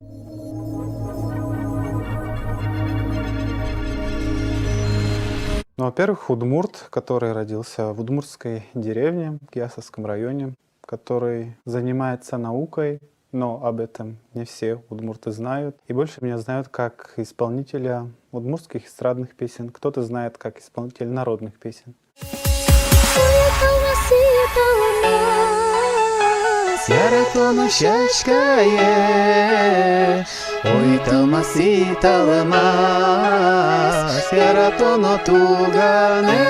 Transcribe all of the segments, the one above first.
Ну, во-первых, удмурт, который родился в удмуртской деревне, в Киясовском районе, который занимается наукой, но об этом не все удмурты знают. И больше меня знают как исполнителя удмуртских эстрадных песен. Кто-то знает как исполнитель народных песен. Ой, талмаси талмас, яратоно тугане.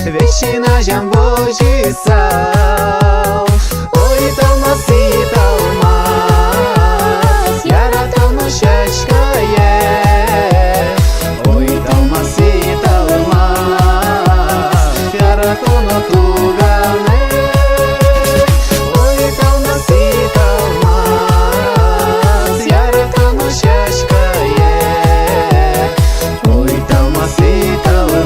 Vecina jamboji sal, oi talmasi talmas, yaratono shashkaye, oi talmasi talmas, yaratono tugane, oi talmasi talmas, yaratono shashkaye, oi talmasi talmas.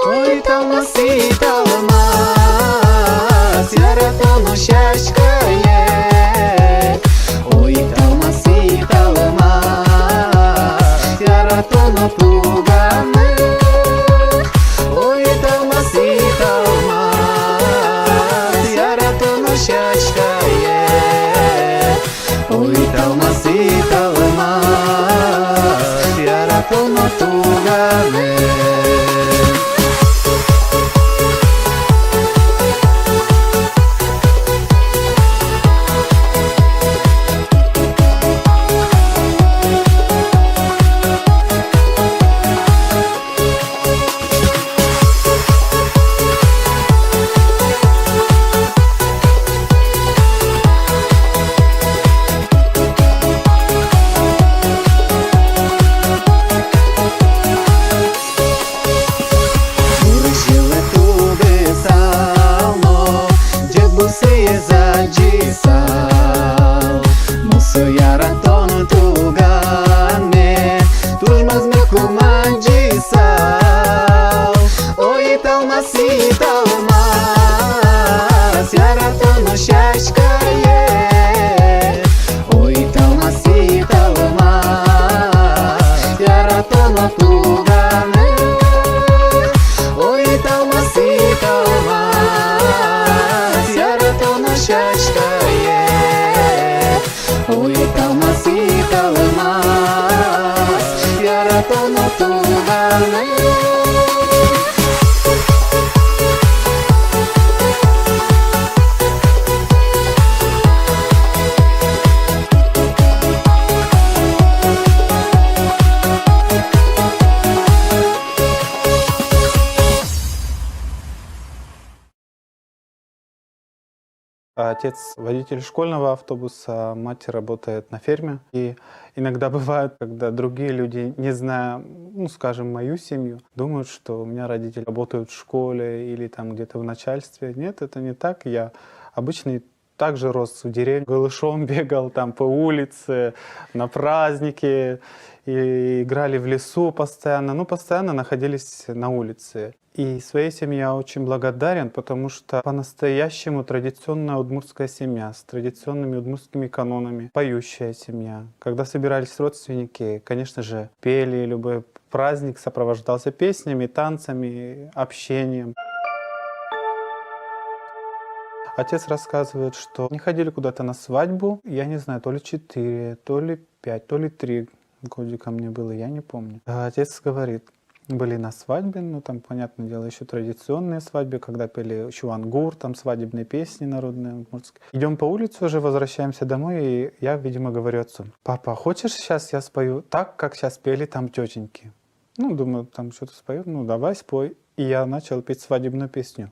Ой, талмаси талмас, яратоно shashkaye, ой, талмаси талмас, яратоно тугane, ой, талмаси талмас, яратоно shashkaye, ой, талмаси талмас, яратоно тугane. Ой, талмаси талмас, яратоно тугане. Отец водитель школьного автобуса, мать работает на ферме. И иногда бывает, когда другие люди, не зная, скажем, мою семью, думают, что у меня родители работают в школе или там где-то в начальстве. Нет, это не так. Я обычный также рос в деревне, голышом бегал там по улице, на праздники, и играли в лесу постоянно, ну, постоянно находились на улице. И своей семье я очень благодарен, потому что по-настоящему традиционная удмуртская семья, с традиционными удмуртскими канонами, поющая семья. Когда собирались родственники, конечно же, пели, любой праздник сопровождался песнями, танцами, общением. Отец рассказывает, что не ходили куда-то на свадьбу, я не знаю, то ли 4, то ли 5, то ли 3 годика мне было, я не помню. А отец говорит, были на свадьбе, ну там, понятное дело, еще традиционные свадьбы, когда пели чуангур, там свадебные песни народные удмуртские. Идем по улице уже, возвращаемся домой, и я, видимо, говорю отцу, папа, хочешь сейчас я спою так, как сейчас пели там тетеньки? Ну, думаю, там что-то спою, ну давай спой. И я начал петь свадебную песню.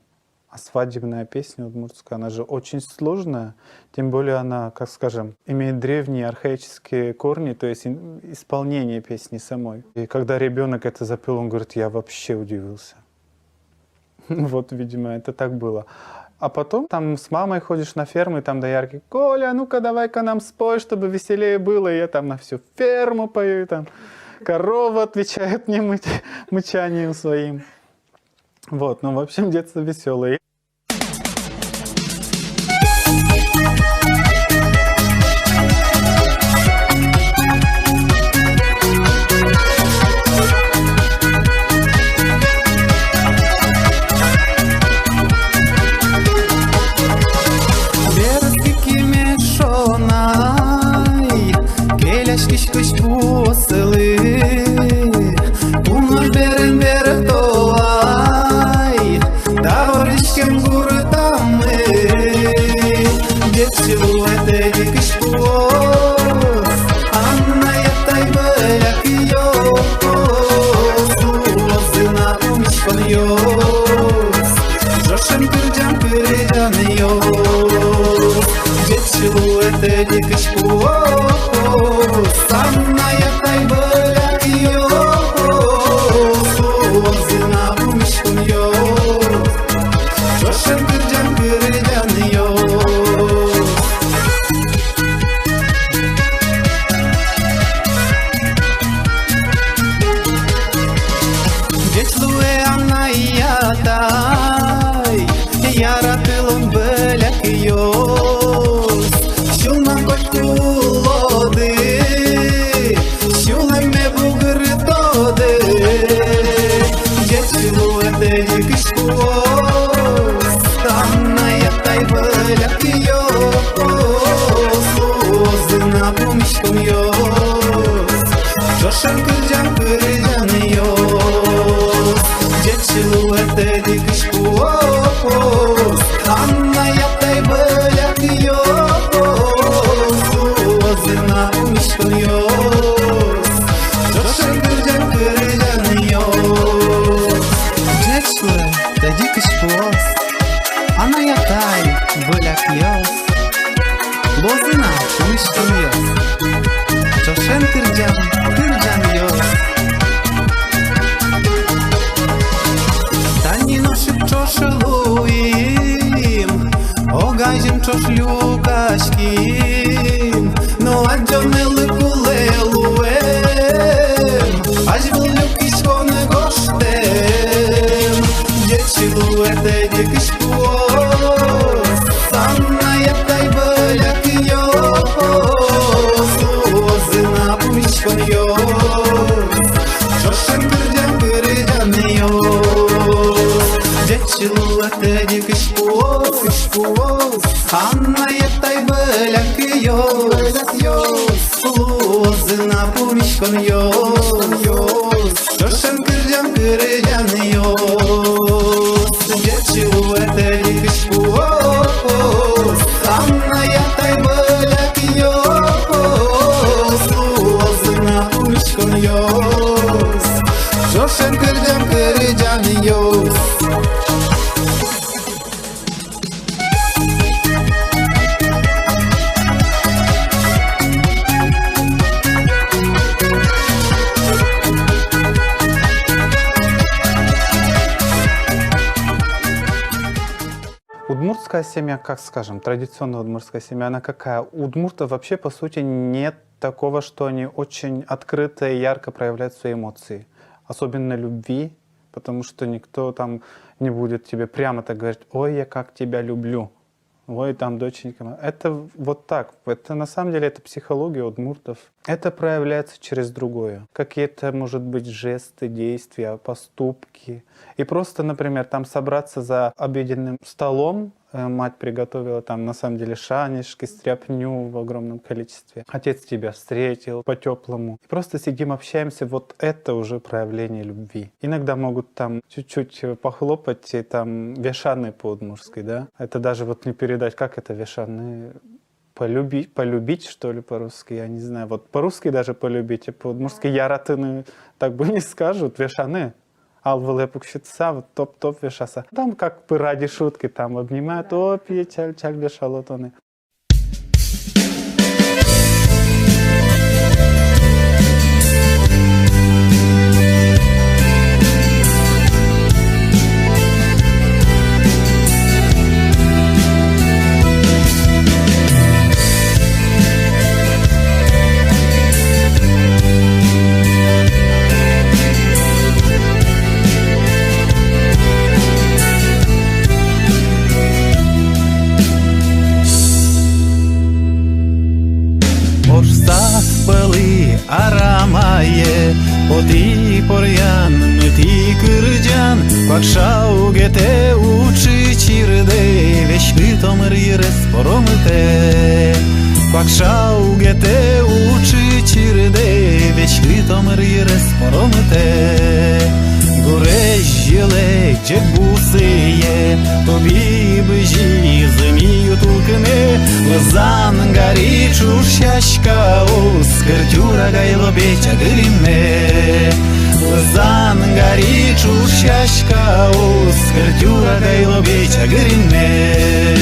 А свадебная песня удмуртская, она же очень сложная, тем более она, как скажем, имеет древние архаические корни, то есть исполнение песни самой. И когда ребенок это запел, он говорит, я вообще удивился. Вот, видимо, это так было. А потом там с мамой ходишь на ферму, и там доярки, Коля, ну-ка давай-ка нам спой, чтобы веселее было. И я там на всю ферму пою, и там корова отвечает мне мычанием своим. Вот, ну, в общем, детство веселое. Удмуртская семья, как скажем, традиционная удмуртская семья, она какая? У удмуртов вообще, по сути, нет такого, что они очень открыто и ярко проявляют свои эмоции. Особенно любви, потому что никто там не будет тебе прямо так говорить: «Ой, я как тебя люблю». Ой, там, доченька. Это вот так. Это на самом деле это психология удмуртов. Это проявляется через другое. Какие-то, может быть, жесты, действия, поступки. И просто, например, там собраться за обеденным столом. Мать приготовила там на самом деле шанишки, стряпню в огромном количестве. Отец тебя встретил по-теплому. Просто сидим, общаемся. Вот это уже проявление любви. Иногда могут там чуть-чуть похлопать, и там вешаны по-удмуртски, да. Это даже вот не передать, как это вешаны. Полюбить, что ли, по-русски, я не знаю. Вот по-русски даже полюбить, а по-удмуртски яратыны так бы не скажут, вешаны. Алвылепукщица, вот топ-топ вешаса. Там как бы ради шутки там обнимают, о, чаль вешалотоны. Арамае, поти порян, мти кырджан, Квакшау гете учи чирде, Вешки томыр ерес поромыте. Квакшау гете учи чирде, Вешки томыр ерес поромыте. Гуреш жиле, джек бусые, Тоби быжи, зымию тулкыне, Лызан гори чушашка, Скыртюра гайло беча гыриме. Лызан гори чушашка, Скыртюра гайло беча гыриме.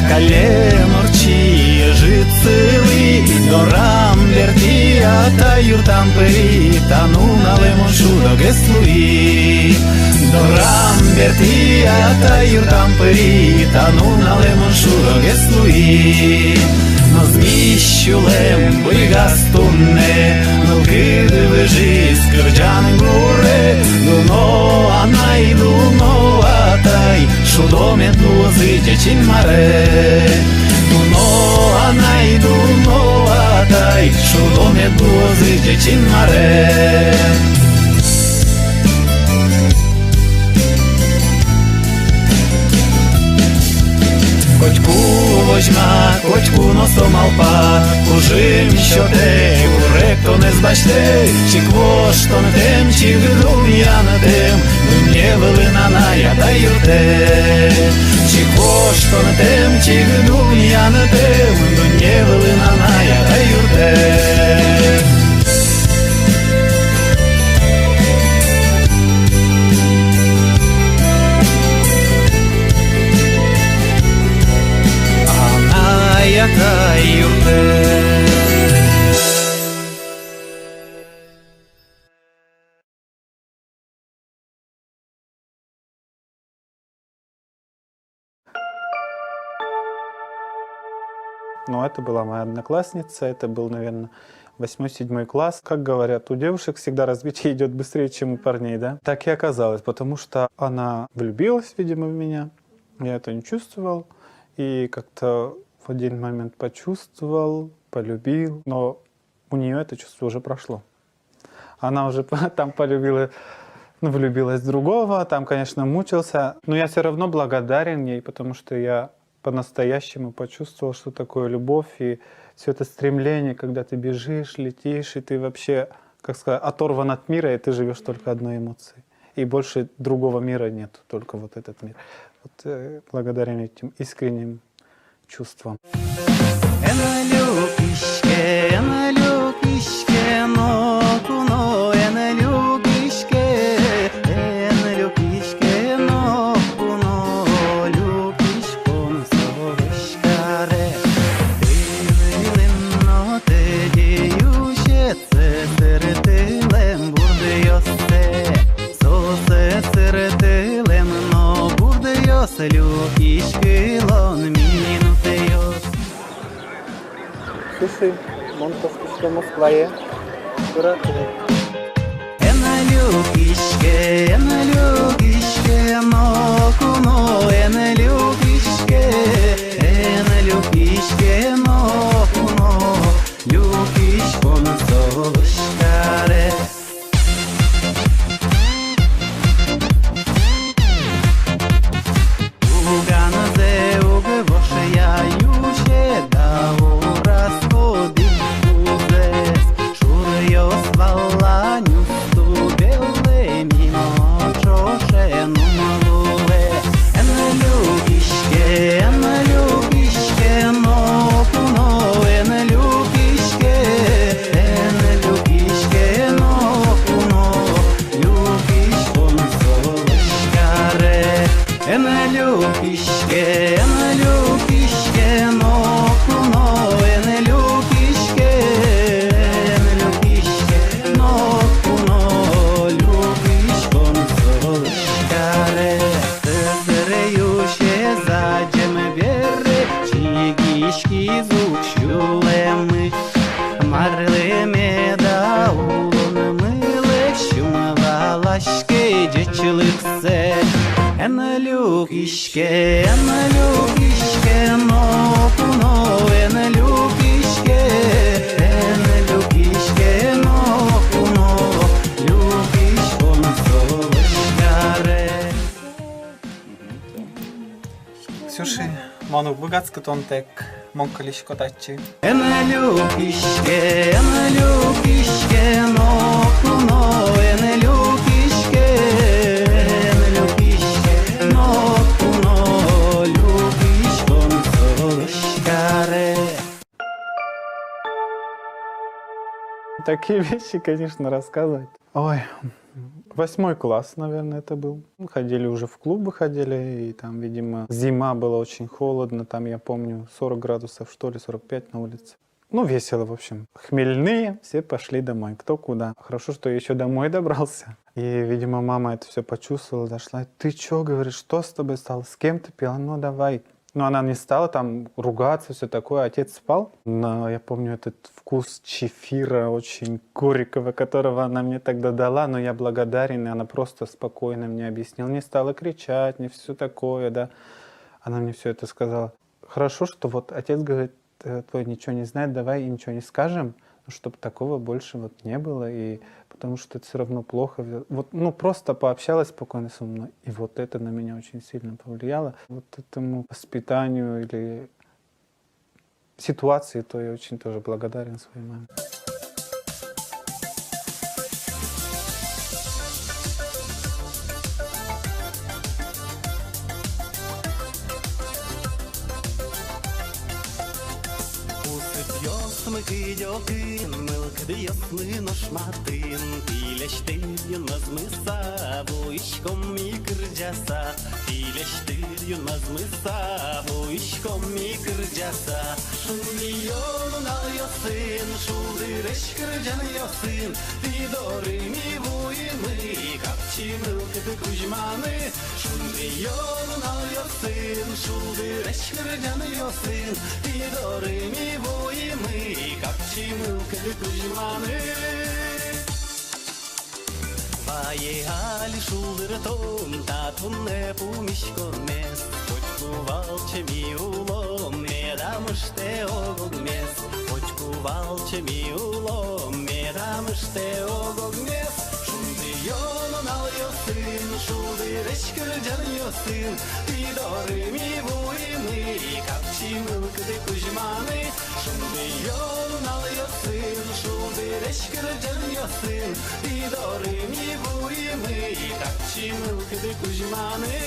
Кален орчи жицили, дорам верти, ата юртам пери, тану налемо шудо геслуи. Дорам верти, ата юртам пери, тану налемо шудо геслуи. Но зміщулем бигастунне, но киди вежи скирджан гуре, луно анай, луно атай, шудомет лузи дячин маре. Луно анай, луно атай, шудомет лузи дячин маре. Котьку возьма, котьку носом алпа, Ужим, що те, уректо не збачте, Чи квоштон тем, чи гдум'ян тем, Мені велина ната юрте. Чи квоштон тем, чи гдум'ян тем, Мені велина ната юрте. Но это была моя одноклассница, это был, наверное, 8-7 класс. Как говорят, у девушек всегда развитие идет быстрее, чем у парней, да? Так и оказалось, потому что она влюбилась, видимо, в меня. Я это не чувствовал. И как-то в один момент почувствовал, полюбил. Но у нее это чувство уже прошло. Она уже там полюбила, влюбилась в другого, там, конечно, мучился. Но я все равно благодарен ей, потому что я по-настоящему почувствовал, что такое любовь и все это стремление, когда ты бежишь, летишь, и ты вообще, как сказать, оторван от мира, и ты живешь только одной эмоцией. И больше другого мира нет, только вот этот мир. Вот, благодаря этим искренним чувствам. Слушай, Монтов, что Москвае? Ксюши, ману богатско тонтек, монкалиш котачи. Такие вещи, конечно, рассказывать. Ой, 8 класс, наверное, это был. Ходили уже в клубы, ходили, и там, видимо, зима была очень холодно. Там, я помню, 40 градусов, что ли, 45 на улице. Ну, весело, в общем. Хмельные, все пошли домой, кто куда. Хорошо, что я еще домой добрался. И, видимо, мама это все почувствовала, дошла. Ты чё, говоришь, что с тобой стало? С кем ты пила? Ну, давай. Но она не стала там ругаться, все такое. Отец спал. Но я помню этот вкус чефира очень горького, которого она мне тогда дала. Но я благодарен, и она просто спокойно мне объяснила. Не стала кричать, не все такое, да. Она мне все это сказала. Хорошо, что вот отец говорит, твой ничего не знает, давай и ничего не скажем, чтобы такого больше вот не было, и потому что это все равно плохо. Вот, ну, просто пообщалась спокойно со мной, и вот это на меня очень сильно повлияло. Вот этому воспитанию или ситуации, то я очень тоже благодарен своей маме. Кидьокин, милк ясни наш матин, Тилештир назмыса, Вуишком микрджаса, Тилештир назмыса, Вуишком микрджаса. Шумион ал йосын, Шулдыреш кырджан йосын, Тидоры ми вуймы, Капчи милк ты кужманы. Шумион ал йосын, Шулдыреш кырджан йосын, Тидоры ми вуймы, Капчи милк ты кужманы. Поехали шулдыртом, татун не пумишкормес, Почкувалче ми улом, медамыште огогмес, Почкувалче ми улом, медамыште огогмес. Шулдыйон ал йосын, шулдыреш кырджан йосын, Тидоры ми вуймы, Капчи милк ты кужманы. Шулдыйон ал йосын, шулдыреш кырджан йосын, Тидоры ми вуймы, Капчи милк ты кужманы.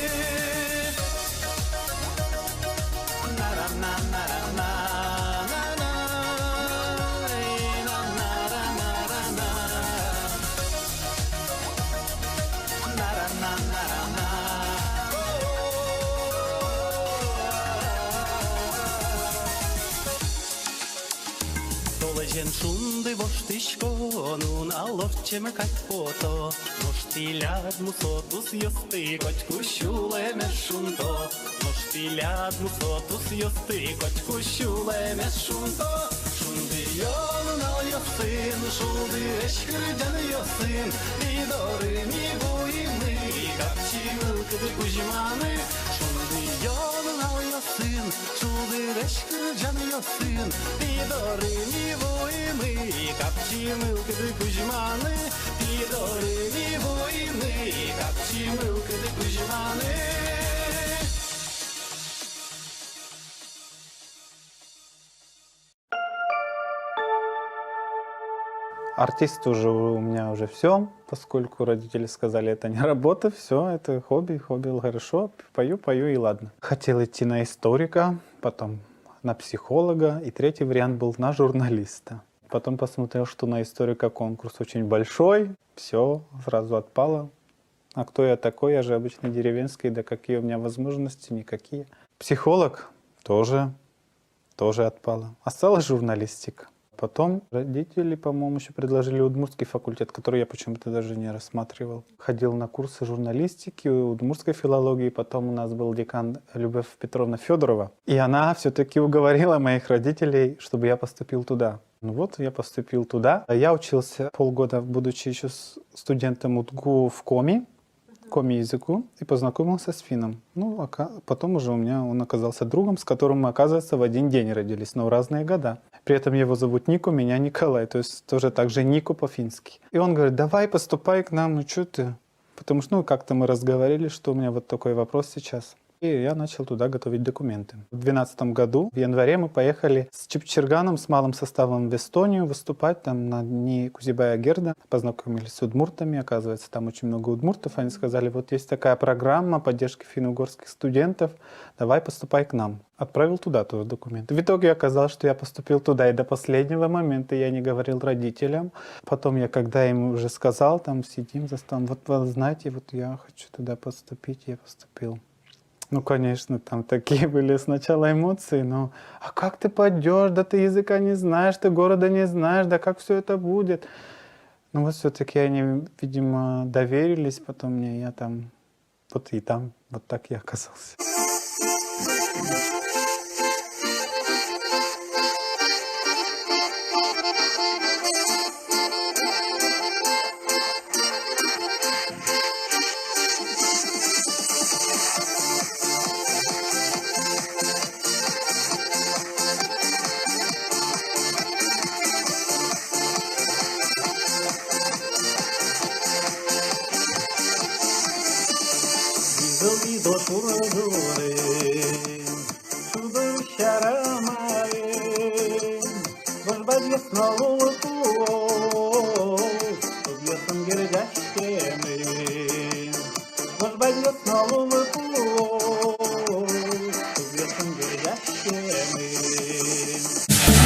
Олежен шунды воштишко, нун аловчеме кать пото. Ноштилят мусотус йости, котьку щулеме шунто. Ноштилят мусотус йости, котьку щулеме шунто. Шунды йолун ал йосин, шулды эшкірден йосин. Идоры ми буйны, капчи ылкыды кужманы. Шунды йолун ал йосин, шулды эшкірден йосин. Идоры ми буйны, капчи ылкыды кужманы. Идоры ми буйны, капчи ылкыды кужманы. Артист уже у меня уже все, поскольку родители сказали, это не работа, все, это хобби, хорошо, пою и ладно. Хотел идти на историка, потом на психолога, и третий вариант был на журналиста. Потом посмотрел, что на историка конкурс очень большой, все, сразу отпало. А кто я такой? Я же обычно деревенский, да какие у меня возможности? Никакие. Психолог тоже отпало. Осталась журналистика. Потом родители, по-моему, еще предложили удмуртский факультет, который я почему-то даже не рассматривал. Ходил на курсы журналистики, удмуртской филологии. Потом у нас был декан Любовь Петровна Федорова. И она все-таки уговорила моих родителей, чтобы я поступил туда. Ну вот, я поступил туда. Я учился полгода, будучи еще студентом УДГУ в коми языку, и познакомился с финном. Ну, а потом уже у меня он оказался другом, с которым мы, оказывается, в один день родились, но в разные года. При этом его зовут Нико, меня Николай, то есть тоже так же Нико по-фински. И он говорит, давай поступай к нам, ну что ты? Потому что, как-то мы разговаривали, что у меня вот такой вопрос сейчас. И я начал туда готовить документы. В 2012 году, в январе, мы поехали с Чепчерганом, с малым составом в Эстонию выступать там на дни Кузибая-Герда. Познакомились с удмуртами, оказывается, там очень много удмуртов. Они сказали, вот есть такая программа поддержки финно-угорских студентов, давай поступай к нам. Отправил туда тоже документы. В итоге оказалось, что я поступил туда, и до последнего момента я не говорил родителям. Потом когда им уже сказал, там сидим за столом, вот вы знаете, вот я хочу туда поступить, я поступил. Ну, конечно, там такие были сначала эмоции, но а как ты пойдешь, да ты языка не знаешь, ты города не знаешь, да как все это будет? Ну вот все-таки они, видимо, доверились потом мне, я там, вот и там, вот так я оказался. До шурдуры, шудур шарамаи, божбадье снова туло, подъездом гердящими, божбадье снова туло, подъездом гердящими.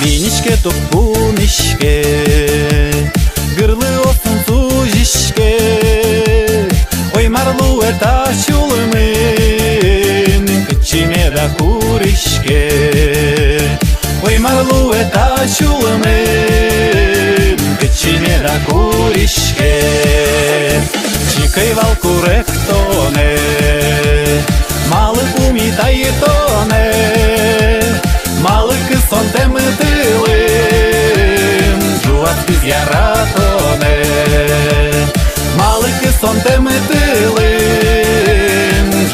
Виничке тук пуничке, гырлы осын сужишке. Ой, марлу это чулымын, кычиме да куришке. Ой, марлу это чулымын, кычиме да куришке. Чикай валку ректоне, малы умитай тоне, малы кысон темытылым, жуат біз яратоне. Малыки сон темытылым,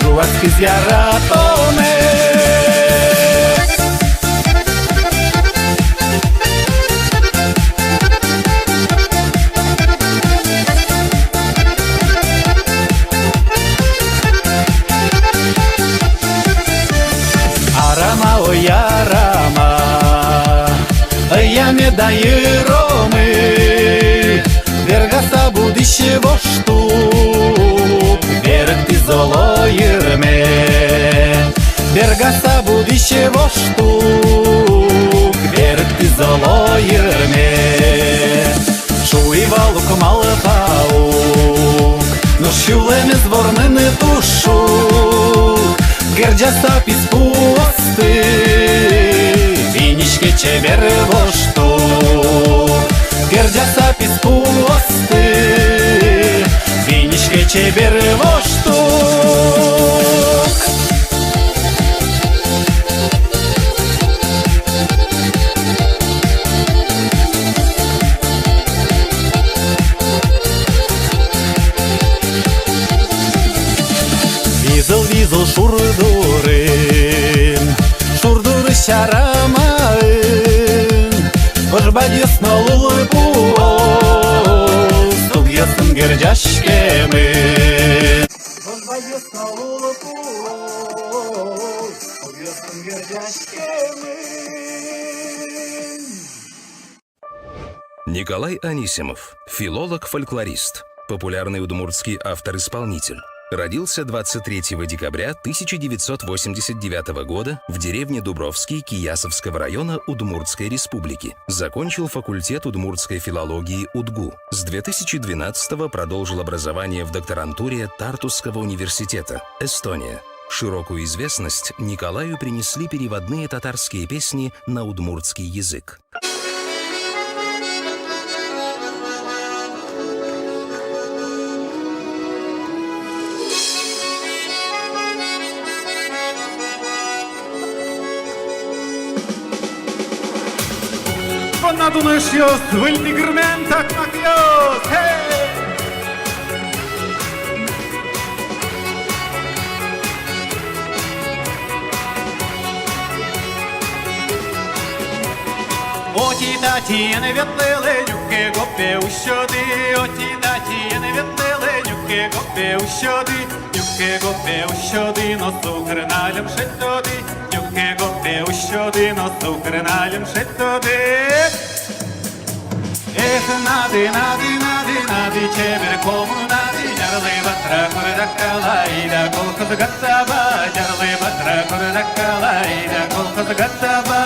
жуат кыз яратоне. Арама, ой, арама, я не даю ромы. Вергаса будище во штук, верг ти золо йырме. Вергаса будище во штук, верг ти золо йырме. Шуй валук малы паук, но шулеме зворнены тушук. Герджаса писпусты, виничке чебер во штук. чебер воштук. Визыл шурдурын, шурдуры шарамайын, Ожбадесно лулы пуол, Стугьясын гердяшкемы. Ожбадесно лулы пуол, Стугьясын гердяшкемы. Николай Анисимов, филолог-фольклорист, популярный удмуртский автор-исполнитель. Родился 23 декабря 1989 года в деревне Дубровский Киясовского района Удмуртской республики. Закончил факультет удмуртской филологии УДГУ. С 2012 продолжил образование в докторантуре Тартусского университета, Эстония. Широкую известность Николаю принесли переводные татарские песни на удмуртский язык. Konuşuyoruz, vıldigirmen takmakıyoruz, hey! Оті таті не відлили, нюки гопи у щоди. Оті таті не відлили, нюки гопи у щоди. Нюки гопи у щоди, но цукр налім шить туди. Нюки гопи у щоди, но цукр налім шить туди. Ех, нади, нади, нади, нади, чебер кому нади. Жарли батра курдакала, ида колхоз гаттаба. Жарли батра курдакала, ида колхоз гаттаба.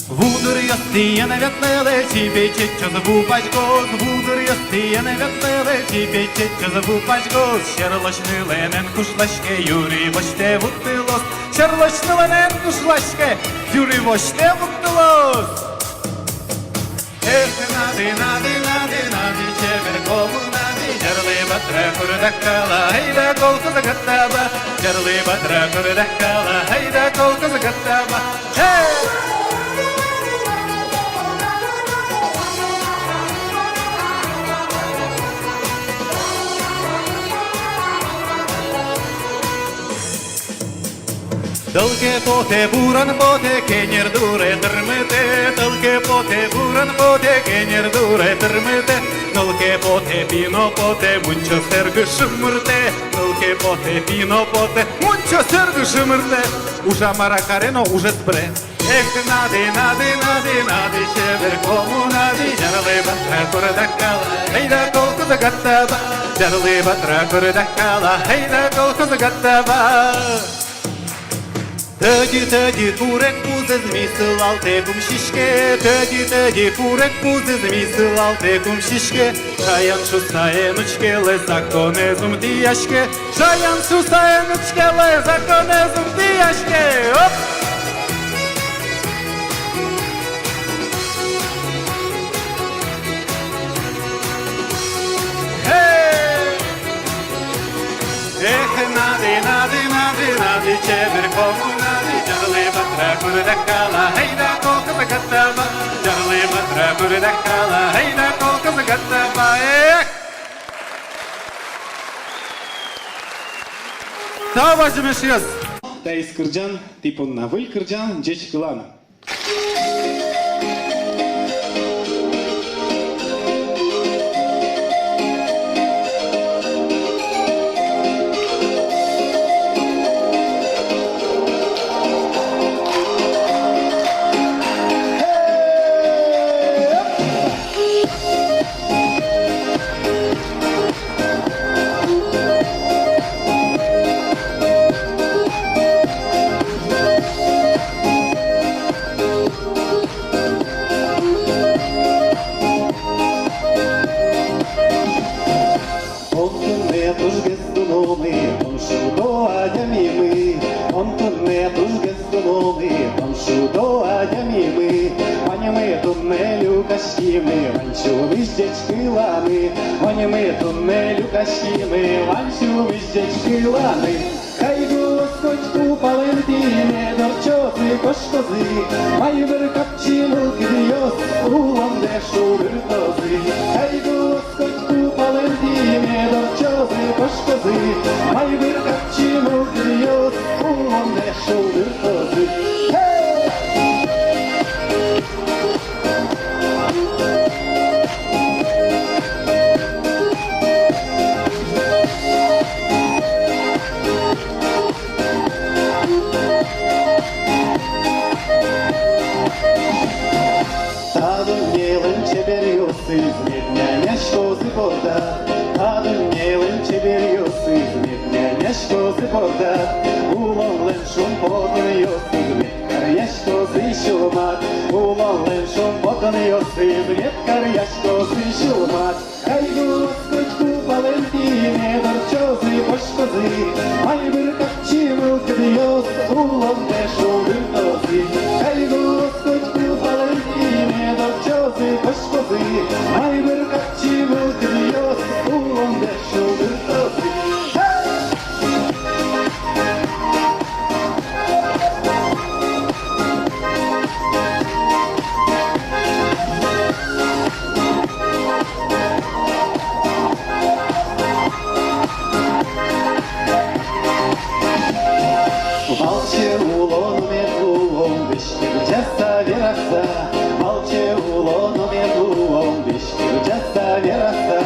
Вудыр ястыяны вятлелы, тебе чечо забу пачгоз. Вудыр ястыяны вятлелы, тебе чечо забу пачгоз. Шарлашны ленен кушлашке, юри баште вуттылос. Шарлашны ленен кушлашке, юри баште вуттылос. Эх, нади, нади, нади, нади, чебер кому нади. Жарли батра курдакала, айда колхоз гаттаба. Жарли батра курдакала, айда колхоз гаттаба. Эй! Тылке поте буран поте кенер дуре тырмыте. Тылке поте буран поте кенер дуре тырмыте. Тылке поте пино поте мунчо сергы шымырте. Тылке поте пино поте мунчо сергы шымырте. Уша маракарено уже спре. Эх, нади, нади, нади, нади, чебер кому нади. Жарли батра курдакала, айда колхоз гаттаба. Жарли батра курдакала, айда колхоз гаттаба. Тădi, purec puze zmisıl alte cum şişke. Tădi, purec puze zmisıl alte cum şişke. Şayan şu sayen uçkele zakonezum diyaşke. Şayan şu sayen uçkele zakonezum diyaşke. Hop! Эх, нади, нади, нади, нади, чебер кому нади. Жарли батра курдакала, айда колхоз гаттаба. Жарли батра курдакала, айда колхоз гаттаба. Эх! Sağ başımışız. Тайс кырджан, типун навыл кырджан, жеч кылан. кращими, ланцюги здячки лани. Хай Господь купален тіне, дорчоти кошкози, майбер капчину кидіос, улом дешу виртози. Хай Господь купален тіне, дорчоти кошкози, майбер капчину кидіос, улом дешу виртози. Mieszko z woda, a dnielem ciebie josy, mieszko z woda, ulolem szum potem josy, mieszko z siłomat, ulolem szum potem josy, mieszko z siłomat. Hej Господь купален тіне, дорчози пошкози, майбер капчину кидіос, улом дешу виртози. Hej Господь купален тіне, дорчози пошкози, майбер капчину кидіос, улом дешу виртози. Молчи улону медлуом, бешкир жаса вераса. Молчи улону медлуом, бешкир жаса вераса.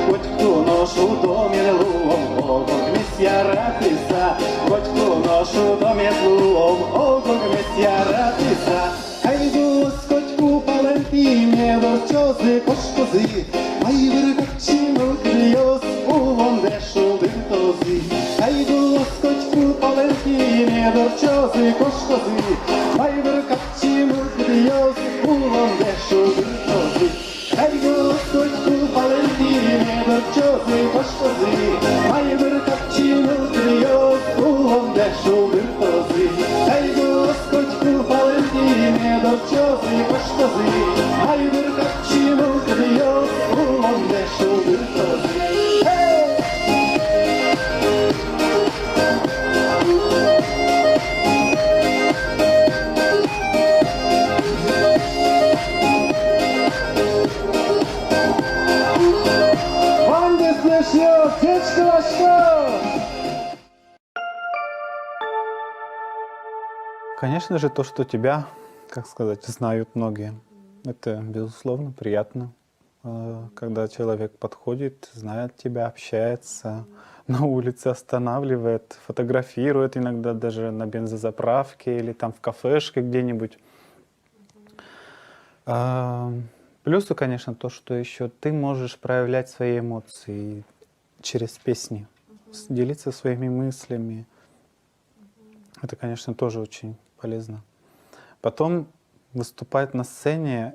Хоть кто ношу до медлуом, огонь месья ратиса. Хоть кто ношу до медлуом, огонь месья ратиса. Хай Господь купален тіне, дорчози пошкози, майбер капчину кидіос, улом дешу виртози. Хай Господь купален тіне, дорчози пошкози, майбер капчину кидіос, улом дешу виртози. Хай Господь купален тіне, дорчози пошкози, майбер капчину кидіос, улом дешу виртози. Хай Господь купален тіне, дорчози пошкози, майбер капчину кидіос, улом дешу виртози. Конечно же, то, что тебя, как сказать, знают многие, это, безусловно, приятно. Когда человек подходит, знает тебя, общается, на улице останавливает, фотографирует, иногда даже на бензозаправке или там в кафешке где-нибудь. Плюсы, конечно, то, что еще ты можешь проявлять свои эмоции через песни, делиться своими мыслями. Это, конечно, тоже очень полезно. Потом выступать на сцене,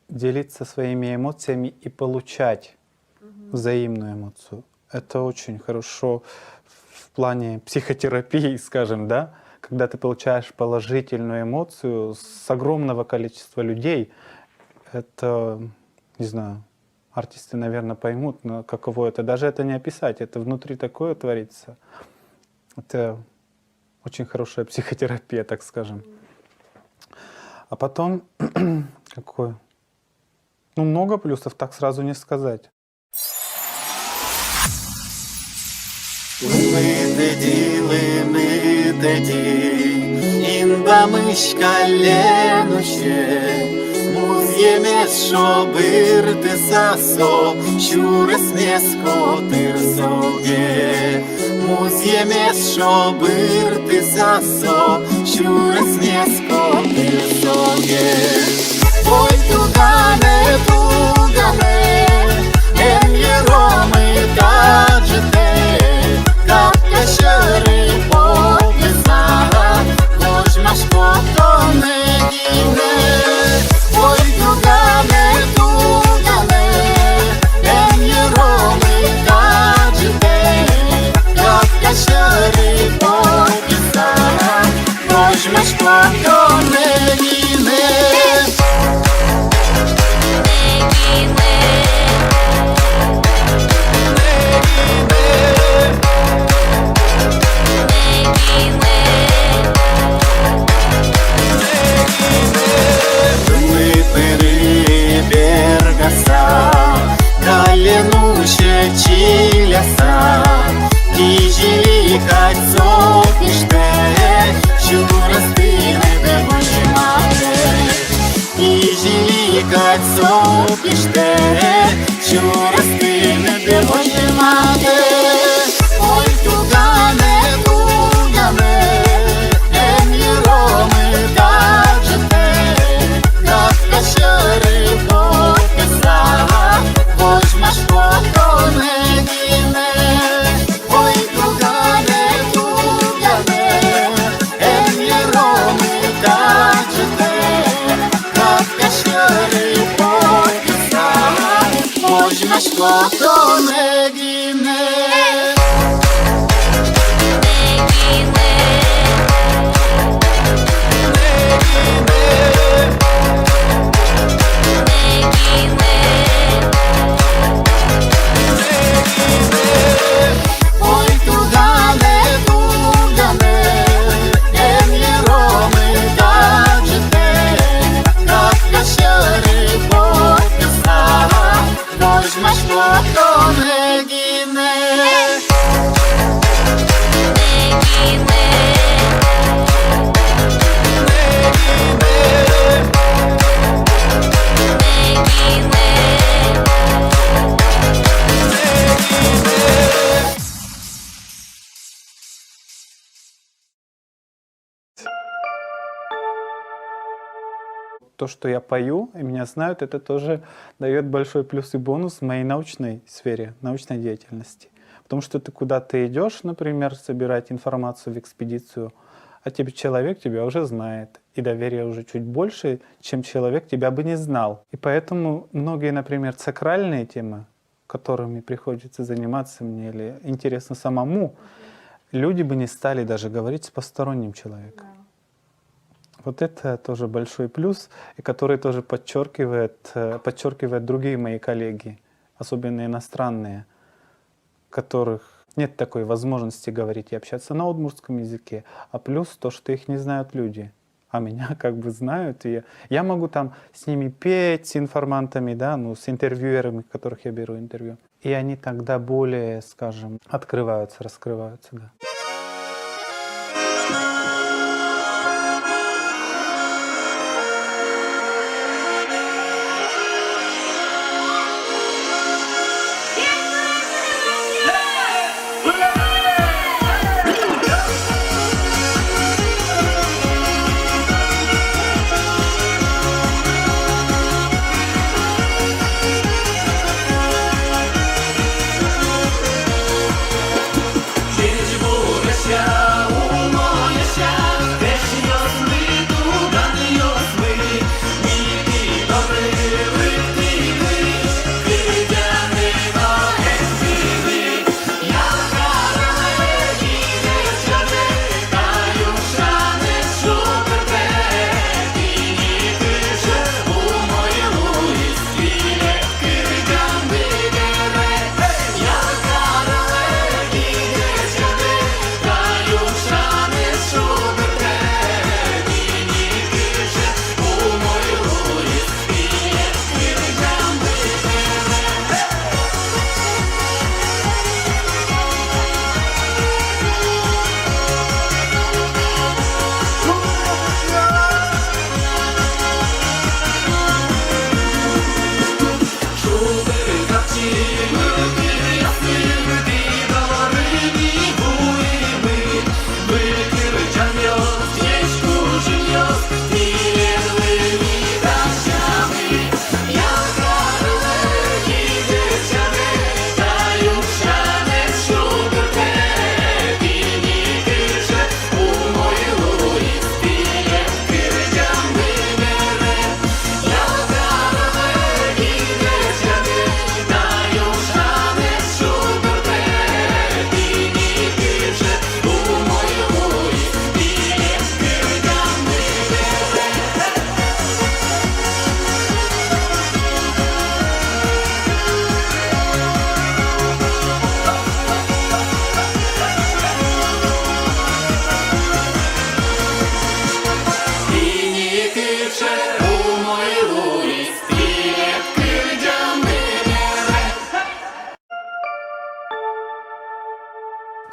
делиться своими эмоциями и получать взаимную эмоцию. Это очень хорошо в плане психотерапии, скажем, да? Когда ты получаешь положительную эмоцию с огромного количества людей, это, не знаю, артисты, наверное, поймут, но каково это. Даже это не описать, это внутри такое творится. Это очень хорошая психотерапия, так скажем. А потом, какой? Ну, много плюсов, так сразу не сказать. Ми те діли, інда мишка ленуще, муз'ємес шобирти сасо, щурес мєско тирсоге. Муз'ємес шобирти сасо, щурес мєско тирсоге. Ой, тугане, ем'єроми кажете, капка щири пописала, хоч маш потоне гіне. Ой, тугане, ем'єроми кажете, капка щири пописала, хоч маш потоне гіне. Дмитрий Бергаса, Калинуще Чиляса, Кижили кольцо пиште, Чурасты не дебушимате. Кижили кольцо пиште, Чурасты не дебушимате. Ой, тугане, тугане, Ромы гаджете, как кошеры пописа, возьмешь фото негине. Ой, тугане, тугане, Ромы гаджете, как кошеры пописа, возьмешь фото негине. Ой, тугане, тугане, Ромы гаджете, как кошеры пописа, возьмешь фото негине. То, что я пою, и меня знают, это тоже дает большой плюс и бонус в моей научной сфере, научной деятельности. Потому что ты куда-то идешь, например, собирать информацию в экспедицию, а тебе человек тебя уже знает, и доверие уже чуть больше, чем человек тебя бы не знал. И поэтому многие, например, сакральные темы, которыми приходится заниматься мне или интересно самому, люди бы не стали даже говорить с посторонним человеком. Вот это тоже большой плюс, и который тоже подчеркивает другие мои коллеги, особенно иностранные, которых нет такой возможности говорить и общаться на удмуртском языке, а плюс то, что их не знают люди, а меня как бы знают, и я могу там с ними петь, с информантами, да, ну, с интервьюерами, которых я беру интервью, и они тогда более, скажем, открываются, раскрываются, да. Через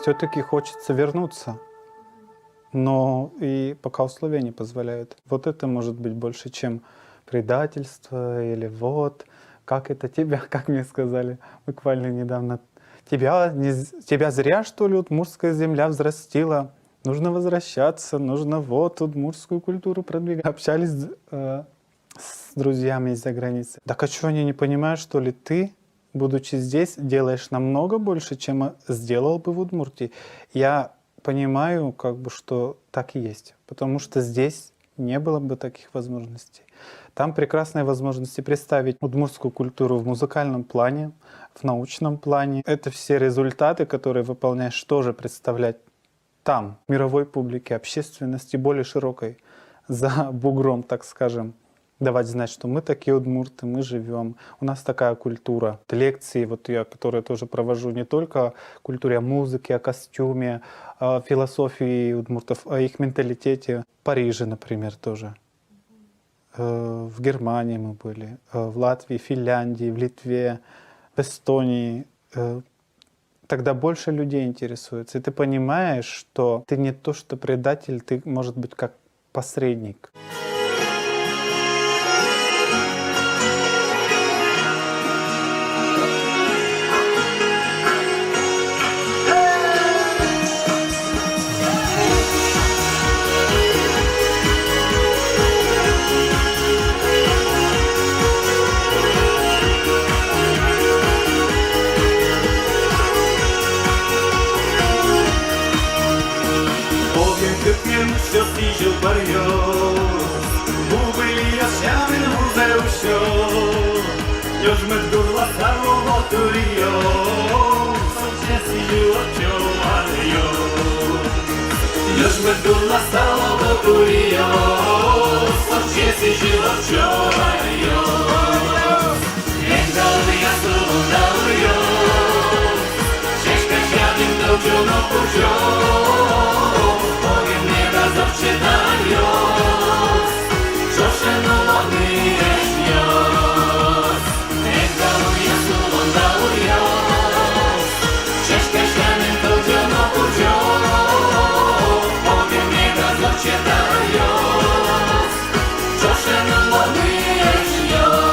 все-таки хочется вернуться. Но и пока условия не позволяют. Вот это может быть больше, чем предательство или вот, как это тебя, как мне сказали буквально недавно, тебя зря, что ли, удмуртская земля взрастила. Нужно возвращаться, нужно вот удмуртскую культуру продвигать. Общались с друзьями из-за границы. Так а что они не понимают, что ли, ты, будучи здесь, делаешь намного больше, чем сделал бы в Удмуртии? Я понимаю, как бы, что так и есть, потому что здесь не было бы таких возможностей. Там прекрасные возможности представить удмуртскую культуру в музыкальном плане, в научном плане. Это все результаты, которые выполняешь, тоже представлять там, мировой публике, общественности более широкой, за бугром, так скажем. Давать знать, что мы такие удмурты, мы живем, у нас такая культура. Лекции, вот я, которые тоже провожу, не только о культуре, о музыке, о костюме, о философии удмуртов, о их менталитете. В Париже, например, тоже. В Германии мы были, в Латвии, Финляндии, в Литве, в Эстонии. Тогда больше людей интересуется. И ты понимаешь, что ты не то что предатель, ты, может быть, как посредник. Кыпнем все снижил барьер, убыли осямен музею все. Ёжмет гурла самого турио, совсем сидел чёрньё. Ёжмет гурла самого турио, совсем сидел чёрньё. Эндал я сундарьё, чешка чадим долгоно пужё. Zawczytając, Czoszenowany śnios, Egaluje suwądając, Czeszkę śmianym to dziono pudzią, Powiem niega zawczytając, Czoszenowany śnios.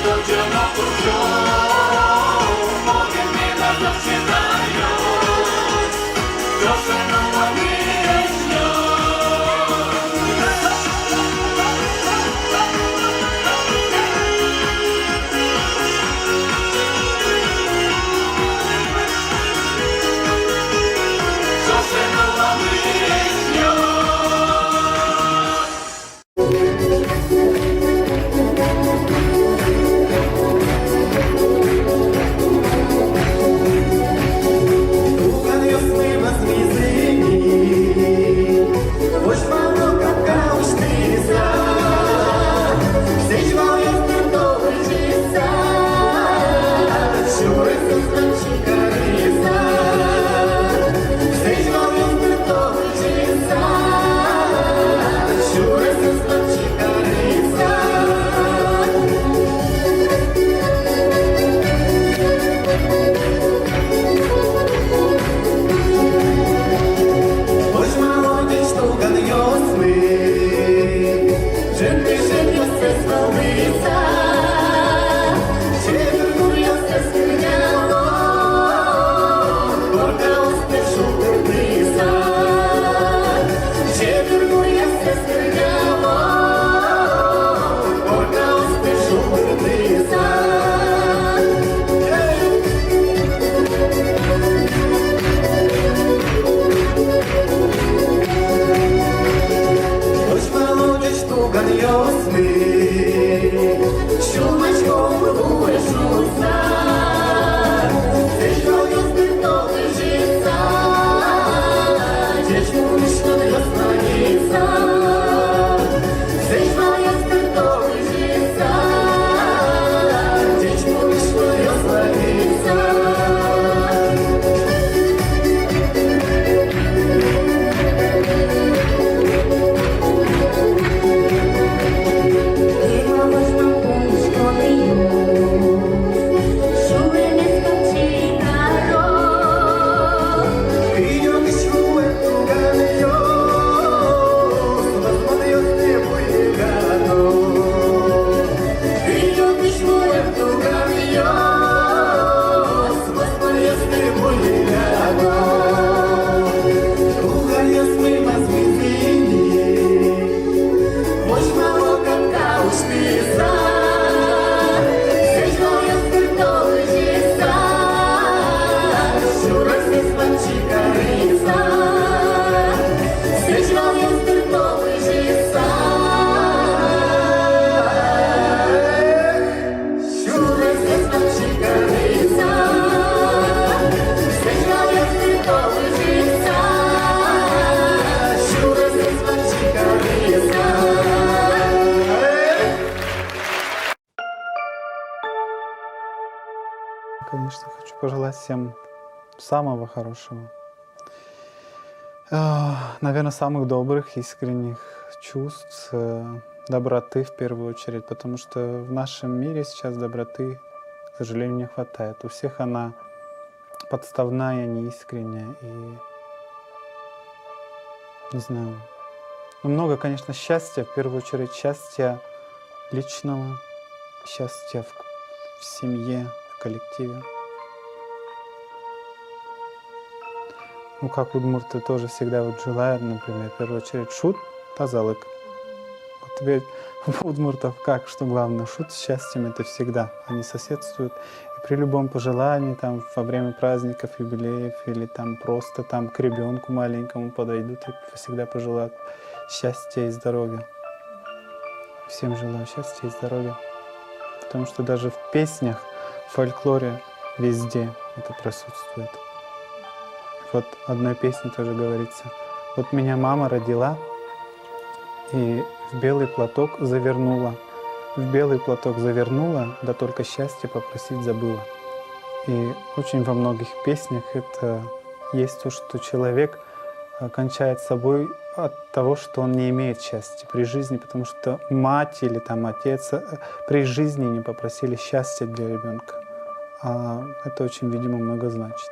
Don't пожелать всем самого хорошего. Наверное, самых добрых, искренних чувств, доброты в первую очередь, потому что в нашем мире сейчас доброты, к сожалению, не хватает. У всех она подставная, неискренняя и, не знаю, много, конечно, счастья, в первую очередь счастья личного, счастья в семье, в коллективе. Ну, как удмурты тоже всегда вот желают, например, в первую очередь шут, тазалык. Вот теперь у удмуртов как, что главное, шут с счастьем это всегда. Они соседствуют. И при любом пожелании, там, во время праздников, юбилеев или там просто там к ребенку маленькому подойдут и всегда пожелают счастья и здоровья. Всем желаю счастья и здоровья. Потому что даже в песнях, в фольклоре везде это присутствует. Вот в одной песне тоже говорится. Вот меня мама родила и в белый платок завернула. В белый платок завернула, да только счастье попросить забыла. И очень во многих песнях это есть то, что человек кончает с собой от того, что он не имеет счастья при жизни, потому что мать или там отец при жизни не попросили счастья для ребенка. А это очень, видимо, много значит.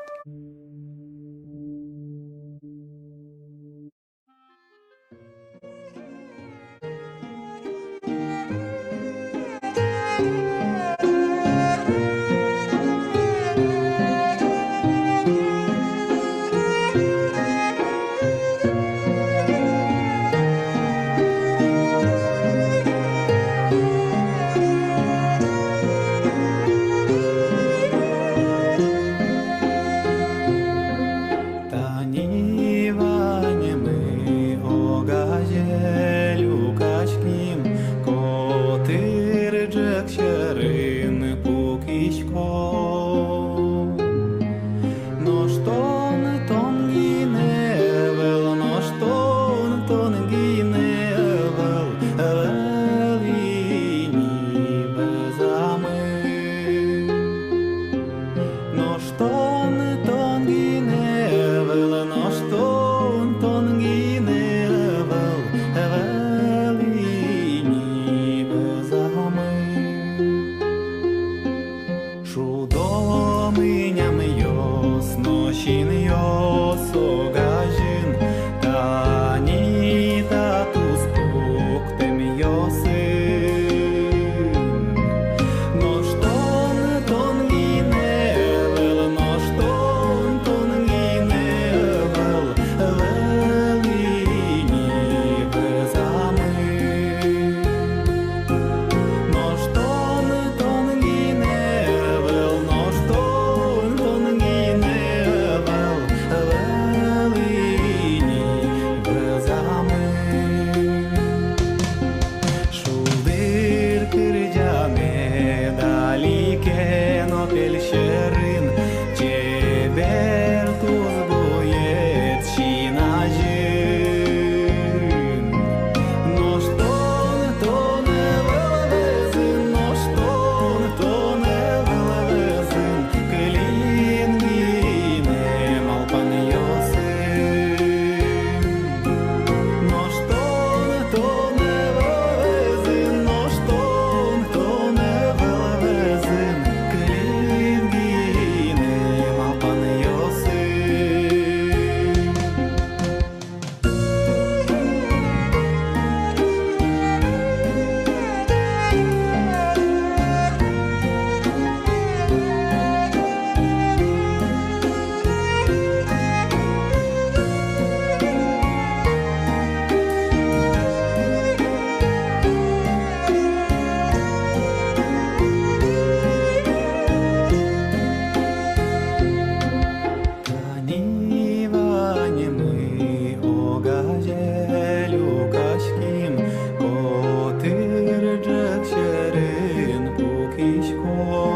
Котирджек шерин пукишко